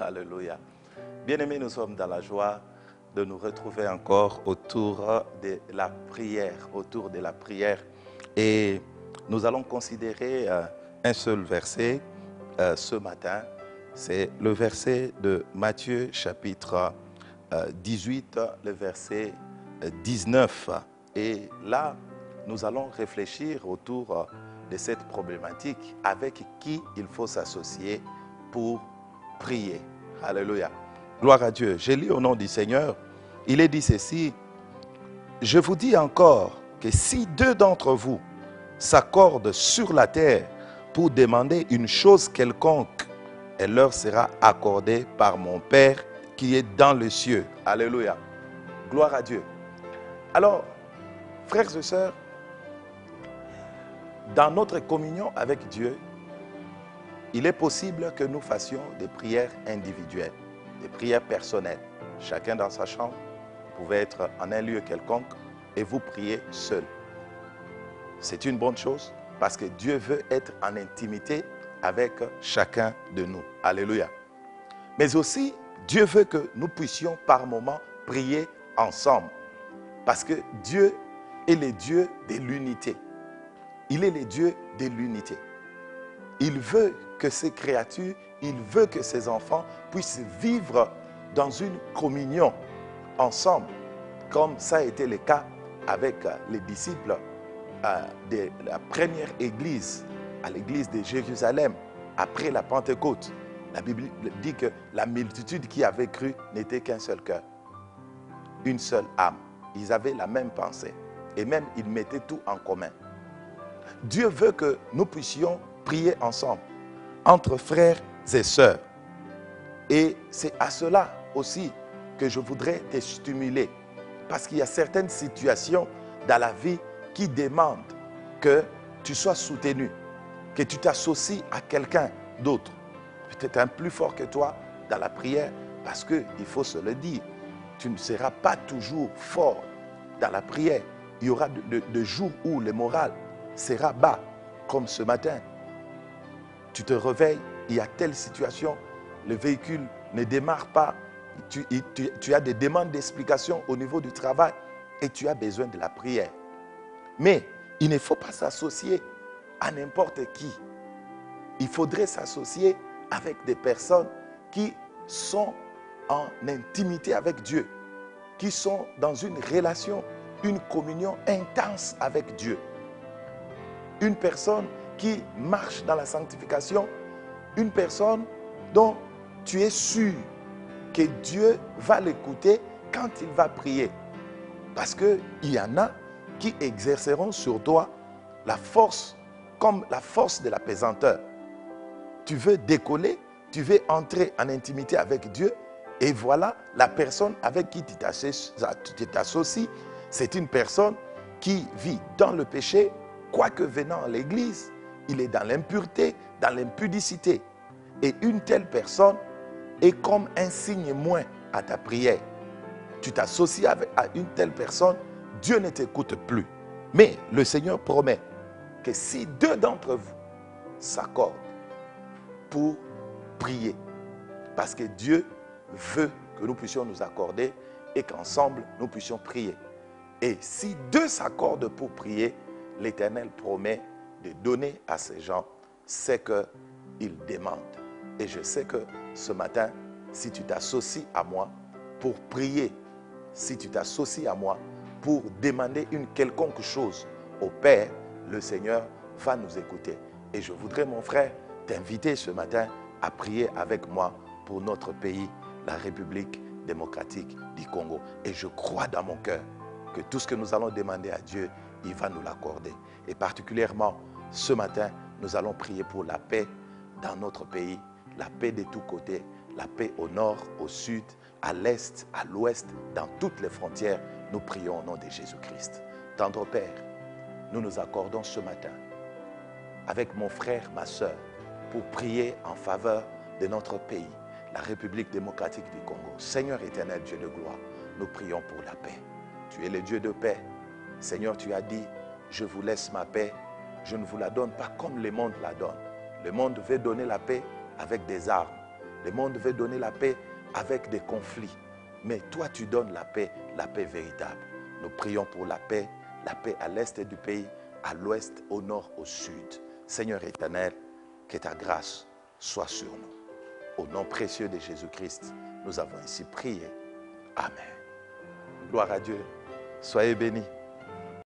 Alléluia. Bien-aimés, nous sommes dans la joie de nous retrouver encore autour de la prière. Et nous allons considérer un seul verset ce matin. C'est le verset de Matthieu chapitre 18, le verset 19. Et là, nous allons réfléchir autour de cette problématique avec qui il faut s'associer pour prier. Alléluia. Gloire à Dieu. J'ai lu au nom du Seigneur. Il est dit ceci. Je vous dis encore que si deux d'entre vous s'accordent sur la terre pour demander une chose quelconque, elle leur sera accordée par mon Père qui est dans les cieux. Alléluia. Gloire à Dieu. Alors, frères et sœurs, dans notre communion avec Dieu, il est possible que nous fassions des prières individuelles, des prières personnelles. Chacun dans sa chambre, vous pouvez être en un lieu quelconque et vous priez seul. C'est une bonne chose parce que Dieu veut être en intimité avec chacun de nous. Alléluia. Mais aussi, Dieu veut que nous puissions par moments prier ensemble. Parce que Dieu est le Dieu de l'unité. Il est le Dieu de l'unité. Il veut que ses créatures, il veut que ses enfants puissent vivre dans une communion ensemble, comme ça a été le cas avec les disciples de la première église, à l'église de Jérusalem, après la Pentecôte. La Bible dit que la multitude qui avait cru n'était qu'un seul cœur, une seule âme. Ils avaient la même pensée et même ils mettaient tout en commun. Dieu veut que nous puissions prier ensemble, entre frères et sœurs. Et c'est à cela aussi que je voudrais te stimuler. Parce qu'il y a certaines situations dans la vie qui demandent que tu sois soutenu, que tu t'associes à quelqu'un d'autre. Peut-être un plus fort que toi dans la prière, parce qu'il faut se le dire, tu ne seras pas toujours fort dans la prière. Il y aura des jours où le moral sera bas, comme ce matin. Tu te réveilles, il y a telle situation, le véhicule ne démarre pas, tu as des demandes d'explication au niveau du travail et tu as besoin de la prière. Mais il ne faut pas s'associer à n'importe qui. Il faudrait s'associer avec des personnes qui sont en intimité avec Dieu, qui sont dans une relation, une communion intense avec Dieu. Une personne qui marche dans la sanctification, une personne dont tu es sûr que Dieu va l'écouter quand il va prier. Parce qu'il y en a qui exerceront sur toi la force, comme la force de la pesanteur. Tu veux décoller, tu veux entrer en intimité avec Dieu, et voilà la personne avec qui tu t'associes, c'est une personne qui vit dans le péché, quoique venant à l'église, il est dans l'impureté, dans l'impudicité. Et une telle personne est comme un signe moins à ta prière. Tu t'associes à une telle personne, Dieu ne t'écoute plus. Mais le Seigneur promet que si deux d'entre vous s'accordent pour prier, parce que Dieu veut que nous puissions nous accorder et qu'ensemble nous puissions prier. Et si deux s'accordent pour prier, l'Éternel promet de donner à ces gens ce qu'ils demandent. Et je sais que ce matin, si tu t'associes à moi pour prier, si tu t'associes à moi pour demander une quelconque chose au Père, le Seigneur va nous écouter. Et je voudrais, mon frère, t'inviter ce matin à prier avec moi pour notre pays, la République démocratique du Congo. Et je crois dans mon cœur que tout ce que nous allons demander à Dieu, il va nous l'accorder. Et particulièrement, ce matin, nous allons prier pour la paix dans notre pays, la paix de tous côtés, la paix au nord, au sud, à l'est, à l'ouest, dans toutes les frontières. Nous prions au nom de Jésus-Christ. Tendre Père, nous nous accordons ce matin avec mon frère, ma soeur, pour prier en faveur de notre pays, la République démocratique du Congo. Seigneur éternel, Dieu de gloire, nous prions pour la paix. Tu es le Dieu de paix. Seigneur, tu as dit, je vous laisse ma paix, je ne vous la donne pas comme le monde la donne. Le monde veut donner la paix avec des armes. Le monde veut donner la paix avec des conflits. Mais toi, tu donnes la paix véritable. Nous prions pour la paix à l'est du pays, à l'ouest, au nord, au sud. Seigneur éternel, que ta grâce soit sur nous. Au nom précieux de Jésus-Christ, nous avons ainsi prié. Amen. Gloire à Dieu. Soyez bénis.